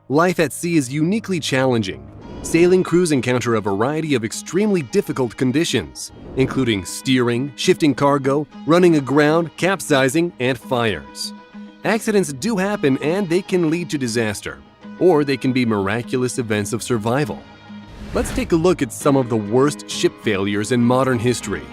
Life at sea is uniquely challenging. Sailing crews encounter a variety of extremely difficult conditions, including steering, shifting cargo, running aground, capsizing, and fires. Accidents do happen and they can lead to disaster, or they can be miraculous events of survival. Let's take a look at some of the worst ship failures in modern history.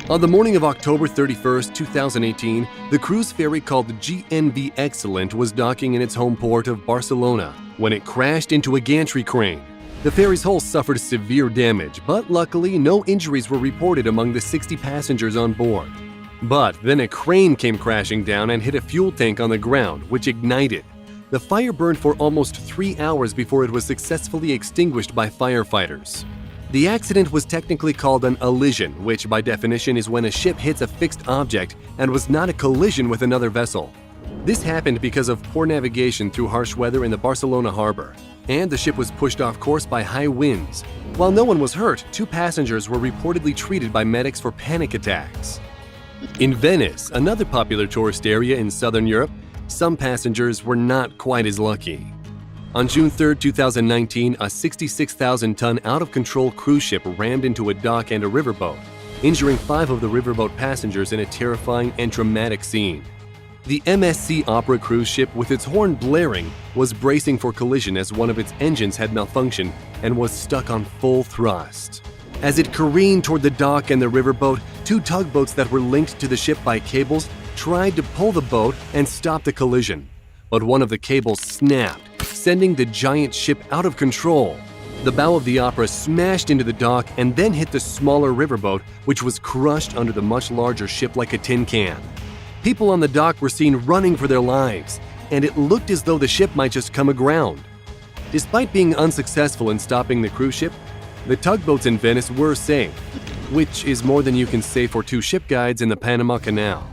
On the morning of October 31, 2018, the cruise ferry called GNV Excellent was docking in its home port of Barcelona when it crashed into a gantry crane. The ferry's hull suffered severe damage, but luckily no injuries were reported among the 60 passengers on board. But then a crane came crashing down and hit a fuel tank on the ground, which ignited. The fire burned for almost 3 hours before it was successfully extinguished by firefighters. The accident was technically called an allision, which by definition is when a ship hits a fixed object and was not a collision with another vessel. This happened because of poor navigation through harsh weather in the Barcelona harbor, and the ship was pushed off course by high winds. While no one was hurt, 2 passengers were reportedly treated by medics for panic attacks. In Venice, another popular tourist area in southern Europe, some passengers were not quite as lucky. On June 3, 2019, a 66,000-ton out-of-control cruise ship rammed into a dock and a riverboat, injuring 5 of the riverboat passengers in a terrifying and dramatic scene. The MSC Opera cruise ship, with its horn blaring, was bracing for collision as one of its engines had malfunctioned and was stuck on full thrust. As it careened toward the dock and the riverboat, 2 tugboats that were linked to the ship by cables tried to pull the boat and stop the collision, but one of the cables snapped, sending the giant ship out of control. The bow of the Opera smashed into the dock and then hit the smaller riverboat, which was crushed under the much larger ship like a tin can. People on the dock were seen running for their lives, and it looked as though the ship might just come aground. Despite being unsuccessful in stopping the cruise ship, the tugboats in Venice were saved, which is more than you can say for 2 ship guides in the Panama Canal.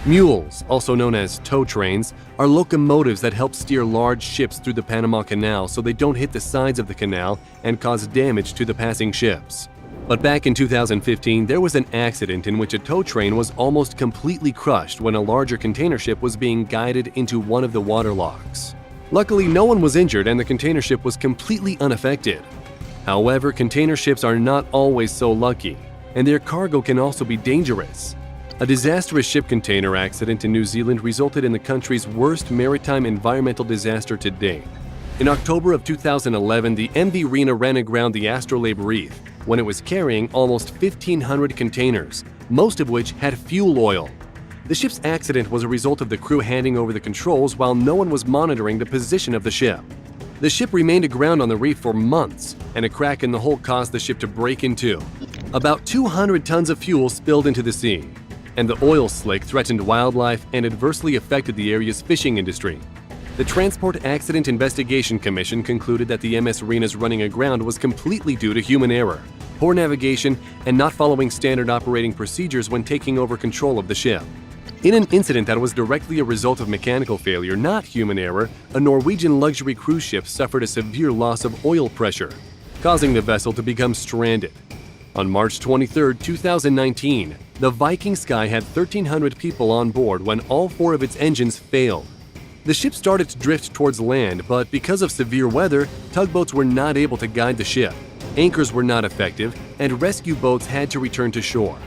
Mules, also known as tow trains, are locomotives that help steer large ships through the Panama Canal so they don't hit the sides of the canal and cause damage to the passing ships. But back in 2015, there was an accident in which a tow train was almost completely crushed when a larger container ship was being guided into one of the waterlocks. Luckily, no one was injured and the container ship was completely unaffected. However, container ships are not always so lucky, and their cargo can also be dangerous. A disastrous ship container accident in New Zealand resulted in the country's worst maritime environmental disaster to date. In October of 2011, the MV Rena ran aground the Astrolabe Reef when it was carrying almost 1,500 containers, most of which had fuel oil. The ship's accident was a result of the crew handing over the controls while no one was monitoring the position of the ship. The ship remained aground on the reef for months, and a crack in the hull caused the ship to break in two. About 200 tons of fuel spilled into the sea, and the oil slick threatened wildlife and adversely affected the area's fishing industry. The Transport Accident Investigation Commission concluded that the MS Rena's running aground was completely due to human error, poor navigation, and not following standard operating procedures when taking over control of the ship. In an incident that was directly a result of mechanical failure, not human error, a Norwegian luxury cruise ship suffered a severe loss of oil pressure, causing the vessel to become stranded. On March 23, 2019, the Viking Sky had 1,300 people on board when all 4 of its engines failed. The ship started to drift towards land, but because of severe weather, tugboats were not able to guide the ship, anchors were not effective, and rescue boats had to return to shore.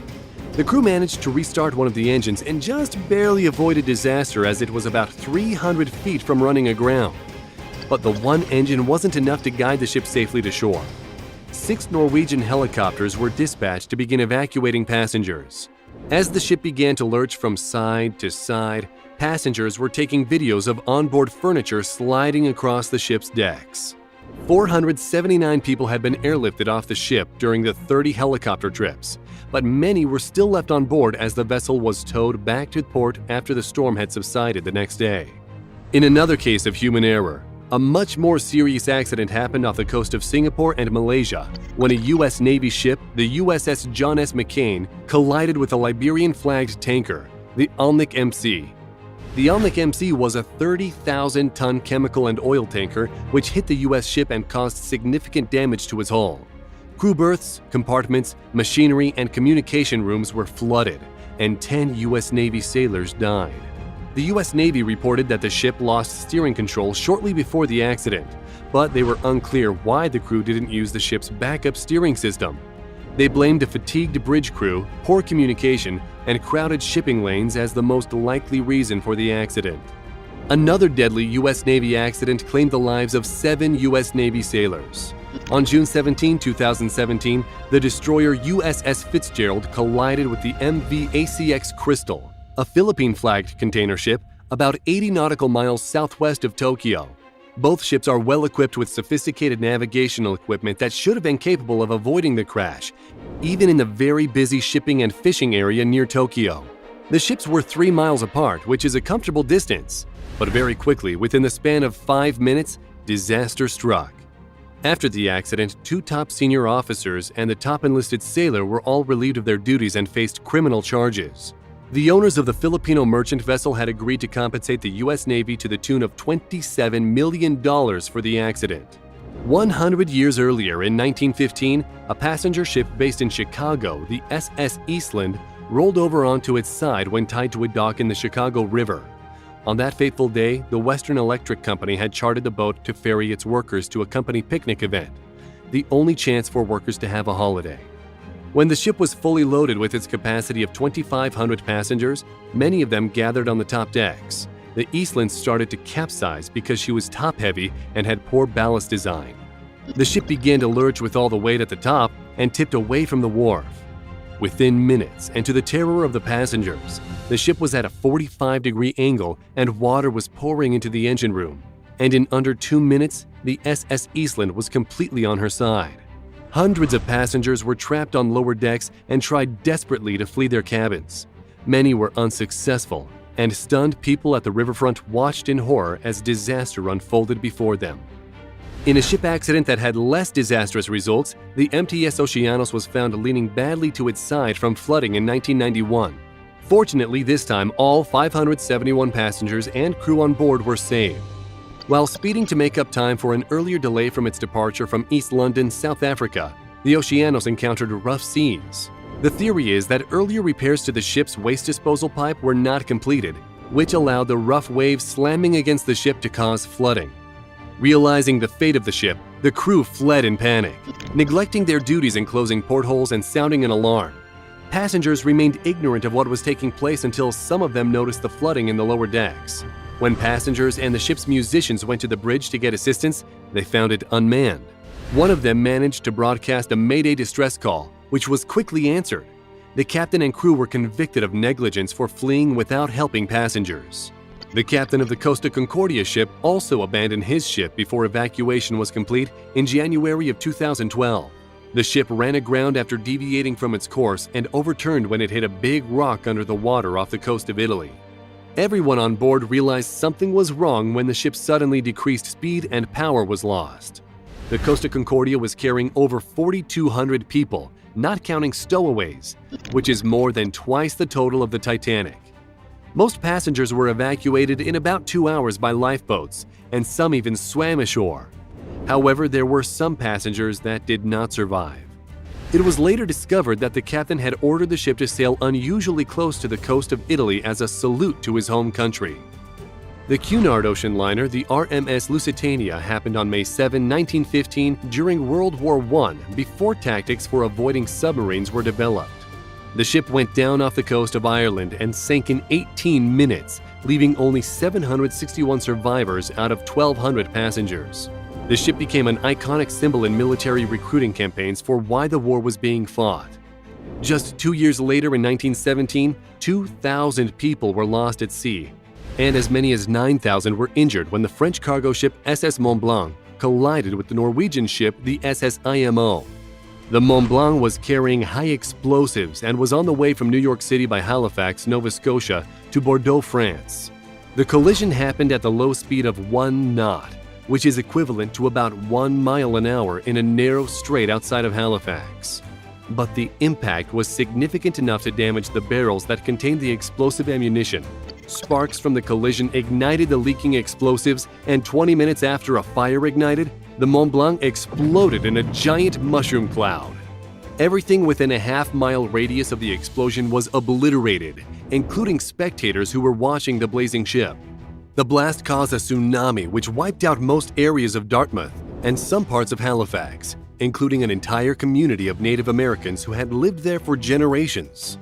The crew managed to restart one of the engines and just barely avoided disaster as it was about 300 feet from running aground. But the one engine wasn't enough to guide the ship safely to shore. 6 Norwegian helicopters were dispatched to begin evacuating passengers. As the ship began to lurch from side to side, passengers were taking videos of onboard furniture sliding across the ship's decks. 479 people had been airlifted off the ship during the 30 helicopter trips, but many were still left on board as the vessel was towed back to port after the storm had subsided the next day. In another case of human error, a much more serious accident happened off the coast of Singapore and Malaysia when a U.S. Navy ship, the USS John S. McCain, collided with a Liberian-flagged tanker, the Alnic MC. The Alnic MC was a 30,000-ton chemical and oil tanker which hit the U.S. ship and caused significant damage to its hull. Crew berths, compartments, machinery, and communication rooms were flooded, and 10 U.S. Navy sailors died. The U.S. Navy reported that the ship lost steering control shortly before the accident, but they were unclear why the crew didn't use the ship's backup steering system. They blamed a fatigued bridge crew, poor communication, and crowded shipping lanes as the most likely reason for the accident. Another deadly U.S. Navy accident claimed the lives of 7 U.S. Navy sailors. On June 17, 2017, the destroyer USS Fitzgerald collided with the MV ACX Crystal, a Philippine-flagged container ship about 80 nautical miles southwest of Tokyo. Both ships are well equipped with sophisticated navigational equipment that should have been capable of avoiding the crash, even in the very busy shipping and fishing area near Tokyo. The ships were 3 miles apart, which is a comfortable distance, but very quickly, within the span of 5 minutes, disaster struck. After the accident, 2 top senior officers and the top enlisted sailor were all relieved of their duties and faced criminal charges. The owners of the Filipino merchant vessel had agreed to compensate the U.S. Navy to the tune of $27 million for the accident. 100 years earlier, in 1915, a passenger ship based in Chicago, the SS Eastland, rolled over onto its side when tied to a dock in the Chicago River. On that fateful day, the Western Electric Company had chartered the boat to ferry its workers to a company picnic event, the only chance for workers to have a holiday. When the ship was fully loaded with its capacity of 2,500 passengers, many of them gathered on the top decks. The Eastland started to capsize because she was top-heavy and had poor ballast design. The ship began to lurch with all the weight at the top and tipped away from the wharf. Within minutes, and to the terror of the passengers, the ship was at a 45-degree angle and water was pouring into the engine room. And in under 2 minutes, the SS Eastland was completely on her side. Hundreds of passengers were trapped on lower decks and tried desperately to flee their cabins. Many were unsuccessful, and stunned people at the riverfront watched in horror as disaster unfolded before them. In a ship accident that had less disastrous results, the MTS Oceanos was found leaning badly to its side from flooding in 1991. Fortunately, this time, all 571 passengers and crew on board were saved. While speeding to make up time for an earlier delay from its departure from East London, South Africa, the Oceanos encountered rough seas. The theory is that earlier repairs to the ship's waste disposal pipe were not completed, which allowed the rough waves slamming against the ship to cause flooding. Realizing the fate of the ship, the crew fled in panic, neglecting their duties in closing portholes and sounding an alarm. Passengers remained ignorant of what was taking place until some of them noticed the flooding in the lower decks. When passengers and the ship's musicians went to the bridge to get assistance, they found it unmanned. One of them managed to broadcast a Mayday distress call, which was quickly answered. The captain and crew were convicted of negligence for fleeing without helping passengers. The captain of the Costa Concordia ship also abandoned his ship before evacuation was complete in January of 2012. The ship ran aground after deviating from its course and overturned when it hit a big rock under the water off the coast of Italy. Everyone on board realized something was wrong when the ship suddenly decreased speed and power was lost. The Costa Concordia was carrying over 4,200 people, not counting stowaways, which is more than twice the total of the Titanic. Most passengers were evacuated in about 2 hours by lifeboats, and some even swam ashore. However, there were some passengers that did not survive. It was later discovered that the captain had ordered the ship to sail unusually close to the coast of Italy as a salute to his home country. The Cunard ocean liner, the RMS Lusitania, happened on May 7, 1915 during World War I, before tactics for avoiding submarines were developed. The ship went down off the coast of Ireland and sank in 18 minutes, leaving only 761 survivors out of 1,200 passengers. The ship became an iconic symbol in military recruiting campaigns for why the war was being fought. Just 2 years later, in 1917, 2,000 people were lost at sea, and as many as 9,000 were injured when the French cargo ship SS Mont Blanc collided with the Norwegian ship the SS IMO. The Mont Blanc was carrying high explosives and was on the way from New York City by Halifax, Nova Scotia, to Bordeaux, France. The collision happened at the low speed of 1 knot, which is equivalent to about 1 mile an hour in a narrow strait outside of Halifax. But the impact was significant enough to damage the barrels that contained the explosive ammunition. Sparks from the collision ignited the leaking explosives, and 20 minutes after a fire ignited, the Mont Blanc exploded in a giant mushroom cloud. Everything within a half-mile radius of the explosion was obliterated, including spectators who were watching the blazing ship. The blast caused a tsunami which wiped out most areas of Dartmouth and some parts of Halifax, including an entire community of Native Americans who had lived there for generations.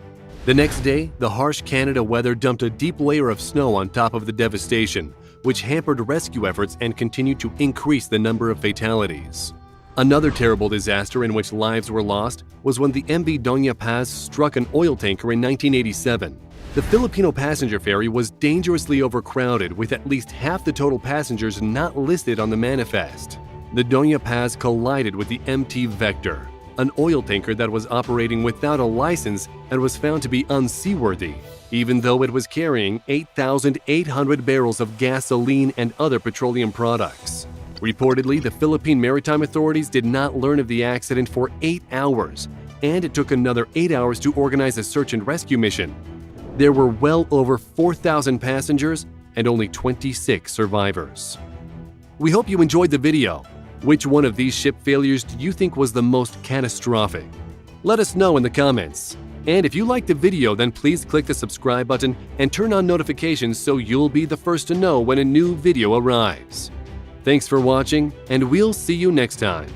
The next day, the harsh Canada weather dumped a deep layer of snow on top of the devastation, which hampered rescue efforts and continued to increase the number of fatalities. Another terrible disaster in which lives were lost was when the MV Doña Paz struck an oil tanker in 1987. The Filipino passenger ferry was dangerously overcrowded, with at least half the total passengers not listed on the manifest. The Doña Paz collided with the MT Vector, an oil tanker that was operating without a license and was found to be unseaworthy, even though it was carrying 8,800 barrels of gasoline and other petroleum products. Reportedly, the Philippine Maritime Authorities did not learn of the accident for 8 hours, and it took another 8 hours to organize a search and rescue mission. There were well over 4,000 passengers and only 26 survivors. We hope you enjoyed the video. Which one of these ship failures do you think was the most catastrophic? Let us know in the comments. And if you liked the video, then please click the subscribe button and turn on notifications so you'll be the first to know when a new video arrives. Thanks for watching, and we'll see you next time.